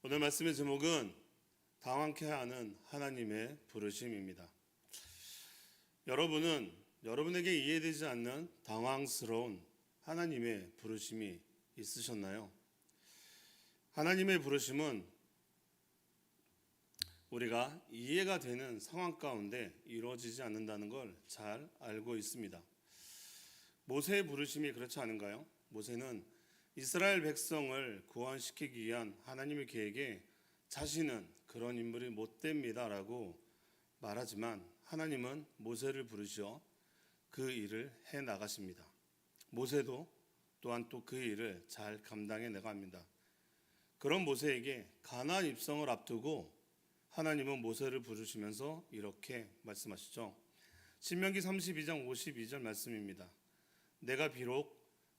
오늘 말씀의 제목은 당황케 하는 하나님의 부르심입니다. 여러분은 여러분에게 이해되지 않는 당황스러운 하나님의 부르심이 있으셨나요? 하나님의 부르심은 우리가 이해가 되는 상황 가운데 이루어지지 않는다는 걸 잘 알고 있습니다. 모세의 부르심이 그렇지 않은가요? 모세는 이스라엘 백성을 구원시키기 위한 하나님의 계획에 자신은 그런 인물이 못 됩니다라고 말하지만 하나님은 모세를 부르셔 그 일을 해 나가십니다. 모세도 또한 또 그 일을 잘 감당해 나갑니다. 그런 모세에게 가나안 입성을 앞두고 하나님은 모세를 부르시면서 이렇게 말씀하시죠. 신명기 32장 52절 말씀입니다.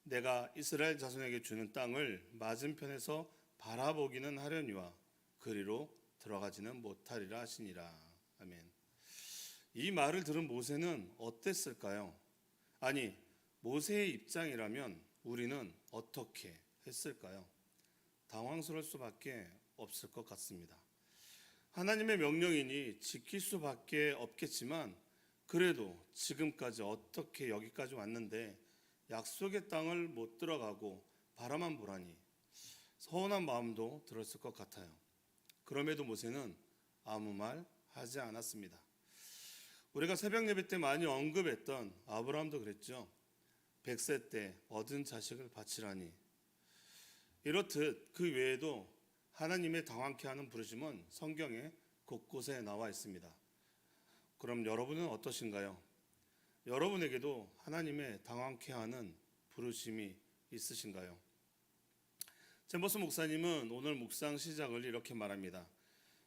내가 이스라엘 자손에게 주는 땅을 맞은편에서 바라보기는 하려니와 그리로 들어가지는 못하리라 하시니라. 아멘. 이 말을 들은 모세는 어땠을까요? 아니, 모세의 입장이라면 우리는 어떻게 했을까요? 당황스러울 수밖에 없을 것 같습니다. 하나님의 명령이니 지킬 수밖에 없겠지만 그래도 지금까지 어떻게 여기까지 왔는데 약속의 땅을 못 들어가고 바라만 보라니 서운한 마음도 들었을 것 같아요. 그럼에도 모세는 아무 말 하지 않았습니다. 우리가 새벽 예배 때 많이 언급했던 아브라함도 그랬죠. 100세 때 얻은 자식을 바치라니. 이렇듯 그 외에도 하나님의 당황케 하는 부르심은 성경에 곳곳에 나와 있습니다. 그럼 여러분은 어떠신가요? 여러분에게도 하나님의 당황케 하는 부르심이 있으신가요? 잼버스 목사님은 오늘 묵상 시작을 이렇게 말합니다.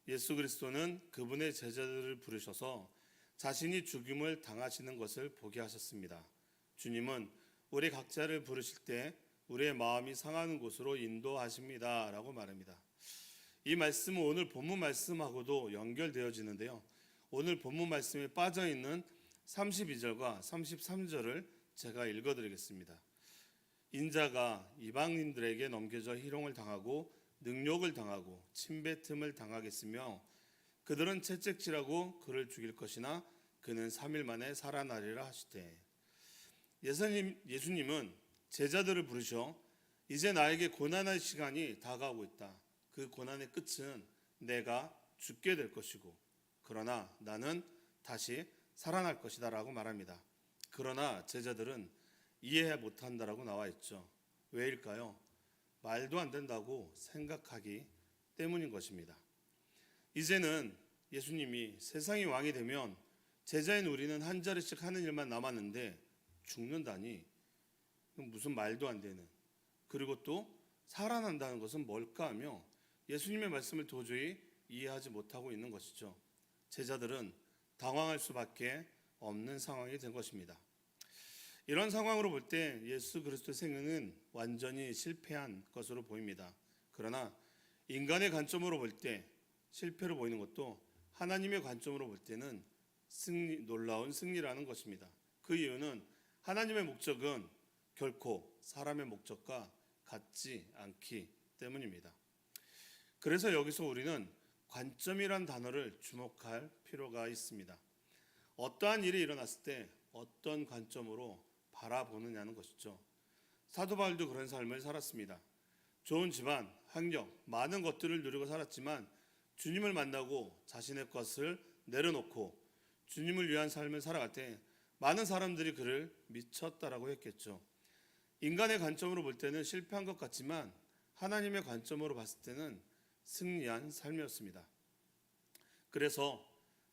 예수 그리스도는 그분의 제자들을 부르셔서 자신이 죽임을 당하시는 것을 보게 하셨습니다. 주님은 우리 각자를 부르실 때 우리의 마음이 상하는 곳으로 인도하십니다 라고 말합니다. 이 말씀은 오늘 본문 말씀하고도 연결되어지는데요. 오늘 본문 말씀에 빠져있는 32절과 33절을 제가 읽어드리겠습니다. 인자가 이방인들에게 넘겨져 희롱을 당하고 능욕을 당하고 침뱉음을 당하겠으며 그들은 채찍질하고 그를 죽일 것이나 그는 3일 만에 살아나리라 하시되. 예수님은 제자들을 부르셔 이제 나에게 고난의 시간이 다가오고 있다. 그 고난의 끝은 내가 죽게 될 것이고 그러나 나는 다시 살아날 것이다 라고 말합니다. 그러나 제자들은 이해 못한다라고 나와 있죠. 왜일까요? 말도 안 된다고 생각하기 때문인 것입니다. 이제는 예수님이 세상의 왕이 되면 제자인 우리는 한 자리씩 하는 일만 남았는데 죽는다니 무슨 말도 안 되는, 그리고 또 살아난다는 것은 뭘까 하며 예수님의 말씀을 도저히 이해하지 못하고 있는 것이죠. 제자들은 당황할 수밖에 없는 상황이 된 것입니다. 이런 상황으로 볼 때 예수 그리스도의 생애는 완전히 실패한 것으로 보입니다. 그러나 인간의 관점으로 볼 때 실패로 보이는 것도 하나님의 관점으로 볼 때는 놀라운 승리라는 것입니다. 그 이유는 하나님의 목적은 결코 사람의 목적과 같지 않기 때문입니다. 그래서 여기서 우리는 관점이란 단어를 주목할 필요가 있습니다. 어떠한 일이 일어났을 때 어떤 관점으로 바라보느냐는 것이죠. 사도 바울도 그런 삶을 살았습니다. 좋은 집안, 학력, 많은 것들을 누리고 살았지만 주님을 만나고 자신의 것을 내려놓고 주님을 위한 삶을 살아갈 때 많은 사람들이 그를 미쳤다라고 했겠죠. 인간의 관점으로 볼 때는 실패한 것 같지만 하나님의 관점으로 봤을 때는 승리한 삶이었습니다. 그래서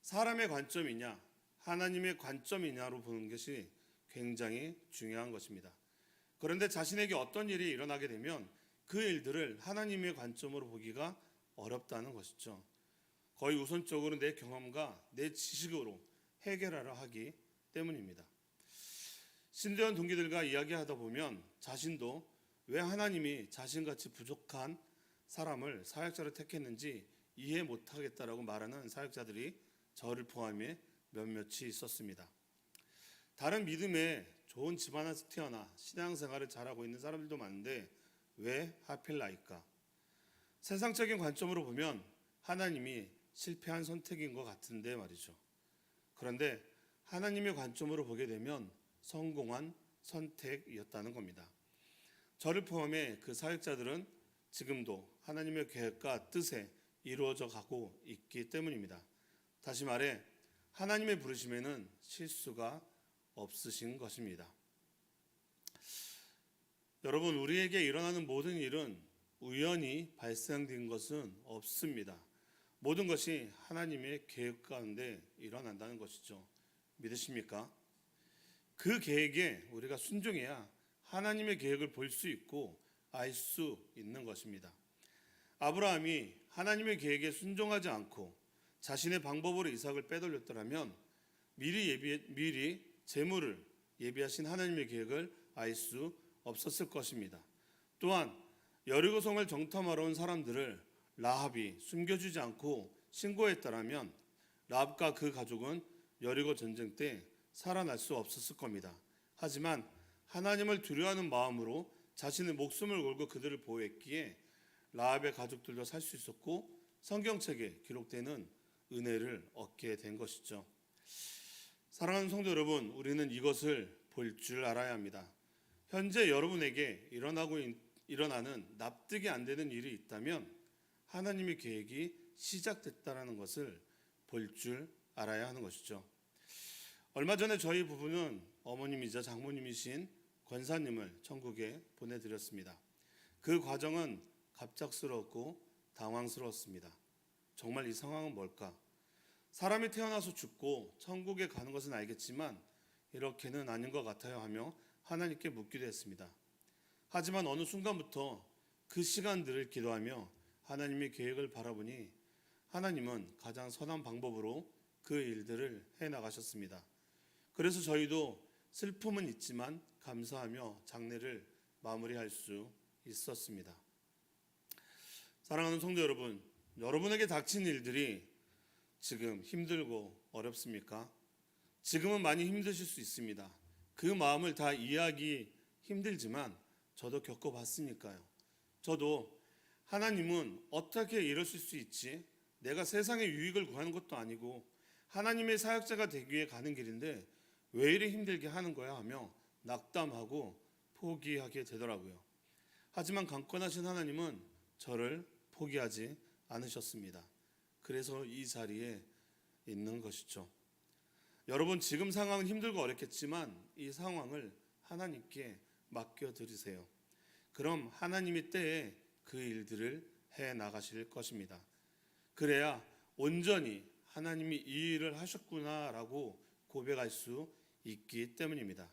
사람의 관점이냐 하나님의 관점이냐로 보는 것이 굉장히 중요한 것입니다. 그런데 자신에게 어떤 일이 일어나게 되면 그 일들을 하나님의 관점으로 보기가 어렵다는 것이죠. 거의 우선적으로 내 경험과 내 지식으로 해결하려 하기 때문입니다. 신대원 동기들과 이야기하다 보면 자신도 왜 하나님이 자신같이 부족한 사람을 사역자로 택했는지 이해 못하겠다라고 말하는 사역자들이 저를 포함해 몇몇이 있었습니다. 다른 믿음의 좋은 집안에서 태어나 신앙생활을 잘하고 있는 사람들도 많은데 왜 하필 나일까? 세상적인 관점으로 보면 하나님이 실패한 선택인 것 같은데 말이죠. 그런데 하나님의 관점으로 보게 되면 성공한 선택이었다는 겁니다. 저를 포함해 그 사역자들은 지금도 하나님의 계획과 뜻에 이루어져 가고 있기 때문입니다. 다시 말해 하나님의 부르심에는 실수가 없으신 것입니다. 여러분, 우리에게 일어나는 모든 일은 우연히 발생된 것은 없습니다. 모든 것이 하나님의 계획 가운데 일어난다는 것이죠. 믿으십니까? 그 계획에 우리가 순종해야 하나님의 계획을 볼 수 있고 알 수 있는 것입니다. 아브라함이 하나님의 계획에 순종하지 않고 자신의 방법으로 이삭을 빼돌렸더라면 미리 재물을 예비하신 하나님의 계획을 알 수 없었을 것입니다. 또한 여리고성을 정탐하러 온 사람들을 라합이 숨겨주지 않고 신고했더라면 라합과 그 가족은 여리고 전쟁 때 살아날 수 없었을 겁니다. 하지만 하나님을 두려워하는 마음으로 자신의 목숨을 걸고 그들을 보호했기에 라합의 가족들도 살 수 있었고 성경책에 기록되는 은혜를 얻게 된 것이죠. 사랑하는 성도 여러분, 우리는 이것을 볼 줄 알아야 합니다. 현재 여러분에게 일어나는 납득이 안 되는 일이 있다면 하나님의 계획이 시작됐다는 것을 볼 줄 알아야 하는 것이죠. 얼마 전에 저희 부부는 어머님이자 장모님이신 권사님을 천국에 보내드렸습니다. 그 과정은 갑작스러웠고 당황스러웠습니다. 정말 이 상황은 뭘까? 사람이 태어나서 죽고 천국에 가는 것은 알겠지만 이렇게는 아닌 것 같아요 하며 하나님께 묻기도 했습니다. 하지만 어느 순간부터 그 시간들을 기도하며 하나님의 계획을 바라보니 하나님은 가장 선한 방법으로 그 일들을 해나가셨습니다. 그래서 저희도 슬픔은 있지만 감사하며 장례를 마무리할 수 있었습니다. 사랑하는 성도 여러분, 여러분에게 닥친 일들이 지금 힘들고 어렵습니까? 지금은 많이 힘드실 수 있습니다. 그 마음을 다 이해하기 힘들지만 저도 겪어봤으니까요. 저도 하나님은 어떻게 이러실 수 있지? 내가 세상의 유익을 구하는 것도 아니고 하나님의 사역자가 되기 위해 가는 길인데 왜 이리 힘들게 하는 거야 하며 낙담하고 포기하게 되더라고요. 하지만 강권하신 하나님은 저를 포기하지 않으셨습니다. 그래서 이 자리에 있는 것이죠. 여러분, 지금 상황은 힘들고 어렵겠지만 이 상황을 하나님께 맡겨드리세요. 그럼 하나님의 때에 그 일들을 해 나가실 것입니다. 그래야 온전히 하나님이 이 일을 하셨구나라고 고백할 수 있기 때문입니다.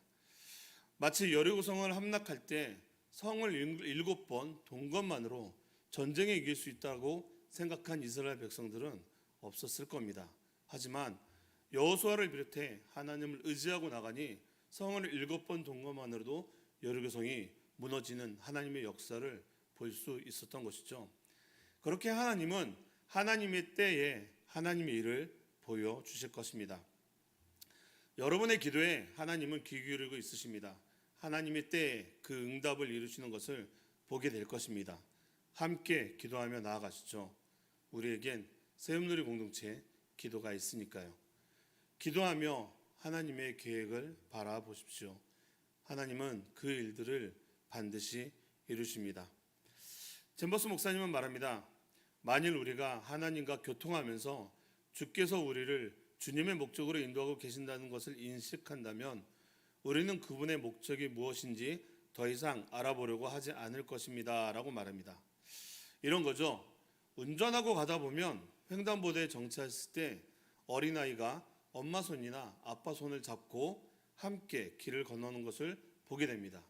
마치 여리고성을 함락할 때 성을 7번 돈 것만으로 전쟁에 이길 수 있다고 생각한 이스라엘 백성들은 없었을 겁니다. 하지만 여호수아를 비롯해 하나님을 의지하고 나가니 성을 7번 돈 것만으로도 여리고성이 무너지는 하나님의 역사를 볼 수 있었던 것이죠. 그렇게 하나님은 하나님의 때에 하나님의 일을 보여주실 것입니다. 여러분의 기도에 하나님은 귀 기울이고 있으십니다. 하나님의 때에 그 응답을 이루시는 것을 보게 될 것입니다. 함께 기도하며 나아가시죠. 우리에겐 세움누리 공동체 기도가 있으니까요. 기도하며 하나님의 계획을 바라보십시오. 하나님은 그 일들을 반드시 이루십니다. 잼버스 목사님은 말합니다. 만일 우리가 하나님과 교통하면서 주께서 우리를 주님의 목적으로 인도하고 계신다는 것을 인식한다면 우리는 그분의 목적이 무엇인지 더 이상 알아보려고 하지 않을 것입니다 라고 말합니다. 이런 거죠. 운전하고 가다 보면 횡단보도에 정차했을 때 어린아이가 엄마 손이나 아빠 손을 잡고 함께 길을 건너는 것을 보게 됩니다.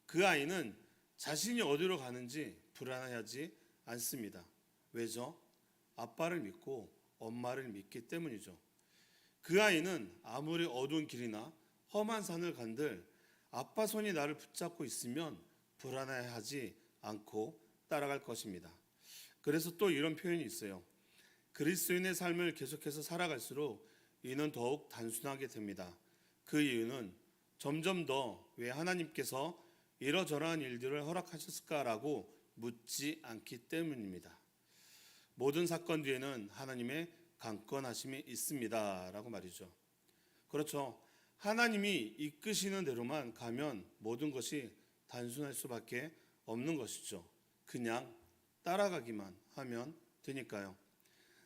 그 아이는 자신이 어디로 가는지 불안해하지 않습니다. 왜죠? 아빠를 믿고 엄마를 믿기 때문이죠. 그 아이는 아무리 어두운 길이나 험한 산을 간들 아빠 손이 나를 붙잡고 있으면 불안해하지 않고 따라갈 것입니다. 그래서 또 이런 표현이 있어요. 그리스도인의 삶을 계속해서 살아갈수록 이는 더욱 단순하게 됩니다. 그 이유는 점점 더 왜 하나님께서 이러저러한 일들을 허락하셨을까라고 묻지 않기 때문입니다. 모든 사건 뒤에는 하나님의 강권하심이 있습니다라고 말이죠. 그렇죠. 하나님이 이끄시는 대로만 가면 모든 것이 단순할 수밖에 없는 것이죠. 그냥 따라가기만 하면 되니까요.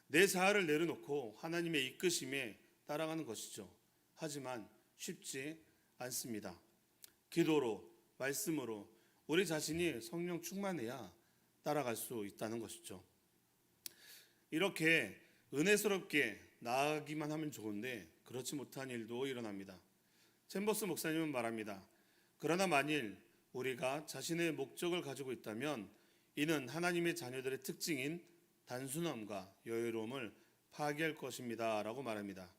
내 자아를 내려놓고 하나님의 이끄심에 따라가는 것이죠. 하지만 쉽지 않습니다. 기도로, 말씀으로 우리 자신이 성령 충만해야 따라갈 수 있다는 것이죠. 이렇게 은혜스럽게 나아가기만 하면 좋은데 그렇지 못한 일도 일어납니다. 챔버스 목사님은 말합니다. 그러나 만일 우리가 자신의 목적을 가지고 있다면 이는 하나님의 자녀들의 특징인 단순함과 여유로움을 파괴할 것입니다 라고 말합니다.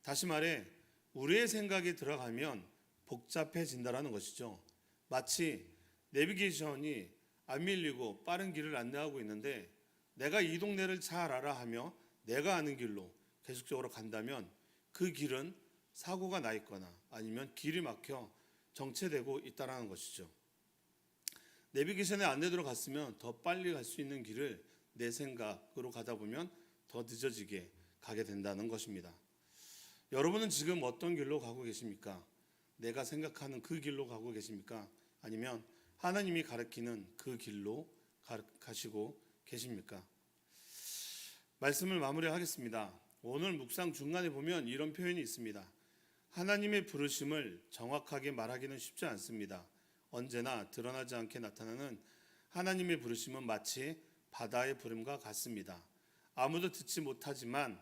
다시 말해 우리의 생각이 들어가면 복잡해진다라는 것이죠. 마치 내비게이션이 안 밀리고 빠른 길을 안내하고 있는데 내가 이 동네를 잘 알아 하며 내가 아는 길로 계속적으로 간다면 그 길은 사고가 나 있거나 아니면 길이 막혀 정체되고 있다라는 것이죠. 내비게이션의 안내대로 갔으면 더 빨리 갈 수 있는 길을 내 생각으로 가다 보면 더 늦어지게 가게 된다는 것입니다. 여러분은 지금 어떤 길로 가고 계십니까? 내가 생각하는 그 길로 가고 계십니까? 아니면 하나님이 가르치는 그 길로 가시고 계십니까? 말씀을 마무리하겠습니다. 오늘 묵상 중간에 보면 이런 표현이 있습니다. 하나님의 부르심을 정확하게 말하기는 쉽지 않습니다. 언제나 드러나지 않게 나타나는 하나님의 부르심은 마치 바다의 부름과 같습니다. 아무도 듣지 못하지만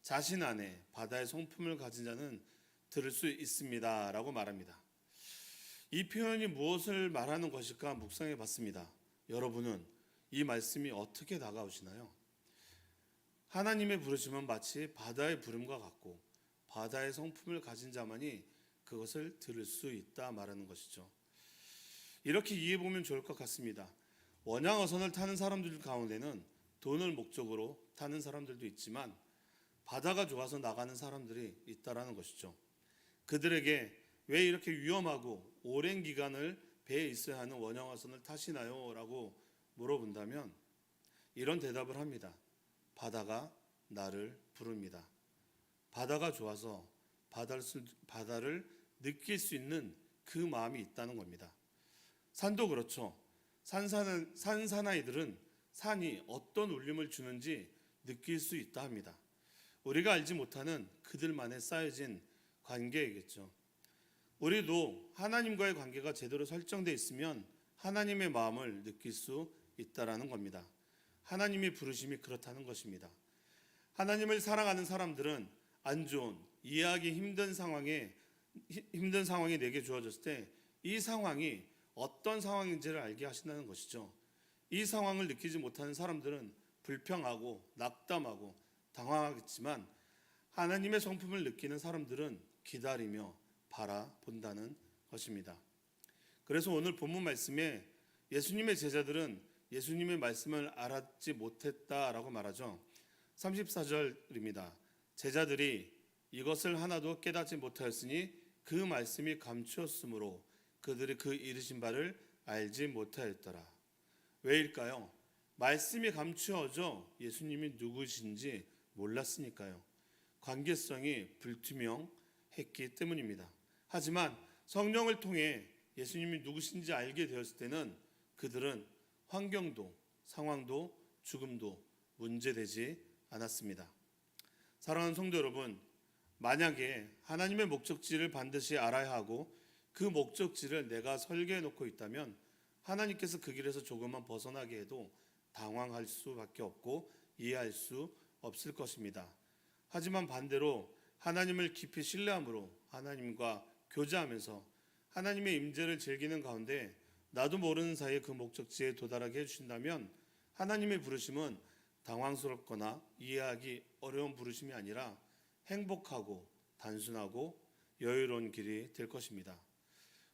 자신 안에 바다의 성품을 가진 자는 들을 수 있습니다 라고 말합니다. 이 표현이 무엇을 말하는 것일까 묵상해 봤습니다. 여러분은 이 말씀이 어떻게 다가오시나요? 하나님의 부르심은 마치 바다의 부름과 같고 바다의 성품을 가진 자만이 그것을 들을 수 있다 말하는 것이죠. 이렇게 이해해 보면 좋을 것 같습니다. 원양어선을 타는 사람들 가운데는 돈을 목적으로 타는 사람들도 있지만 바다가 좋아서 나가는 사람들이 있다라는 것이죠. 그들에게 왜 이렇게 위험하고 오랜 기간을 배에 있어야 하는 원양어선을 타시나요? 라고 물어본다면 이런 대답을 합니다. 바다가 나를 부릅니다. 바다가 좋아서 바다를 느낄 수 있는 그 마음이 있다는 겁니다. 산도 그렇죠. 산 사나이들은 산이 어떤 울림을 주는지 느낄 수 있다 합니다. 우리가 알지 못하는 그들만의 쌓여진 관계이겠죠. 우리도 하나님과의 관계가 제대로 설정되어 있으면 하나님의 마음을 느낄 수 있다라는 겁니다. 하나님의 부르심이 그렇다는 것입니다. 하나님을 사랑하는 사람들은 안 좋은, 이해하기 힘든 상황이 내게 주어졌을 때 이 상황이 어떤 상황인지를 알게 하신다는 것이죠. 이 상황을 느끼지 못하는 사람들은 불평하고 낙담하고 당황하겠지만 하나님의 성품을 느끼는 사람들은 기다리며 바라본다는 것입니다. 그래서 오늘 본문 말씀에 예수님의 제자들은 예수님의 말씀을 알았지 못했다라고 말하죠. 34절입니다. 제자들이 이것을 하나도 깨닫지 못하였으니 그 말씀이 감추었으므로 그들이 그 이르신 바를 알지 못하였더라. 왜일까요? 말씀이 감추어져 예수님이 누구신지 몰랐으니까요. 관계성이 불투명했기 때문입니다. 하지만 성령을 통해 예수님이 누구신지 알게 되었을 때는 그들은 환경도 상황도 죽음도 문제되지 않았습니다. 사랑하는 성도 여러분, 만약에 하나님의 목적지를 반드시 알아야 하고 그 목적지를 내가 설계해 놓고 있다면 하나님께서 그 길에서 조금만 벗어나게 해도 당황할 수밖에 없고 이해할 수 없을 것입니다. 하지만 반대로 하나님을 깊이 신뢰함으로 하나님과 교제하면서 하나님의 임재를 즐기는 가운데 나도 모르는 사이에 그 목적지에 도달하게 해주신다면 하나님의 부르심은 당황스럽거나 이해하기 어려운 부르심이 아니라 행복하고 단순하고 여유로운 길이 될 것입니다.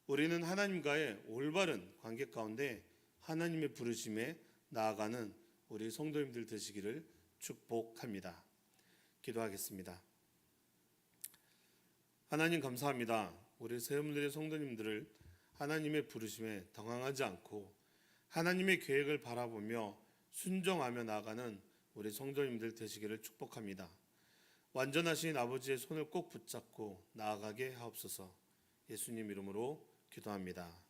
우리는 하나님과의 올바른 관계 가운데 하나님의 부르심에 나아가는 우리 성도님들 되시기를 축복합니다. 기도하겠습니다. 하나님 감사합니다. 우리 세움들의 성도님들을 하나님의 부르심에 당황하지 않고 하나님의 계획을 바라보며 순종하며 나아가는 우리 성도님들 되시기를 축복합니다. 완전하신 아버지의 손을 꼭 붙잡고 나아가게 하옵소서. 예수님 이름으로 기도합니다.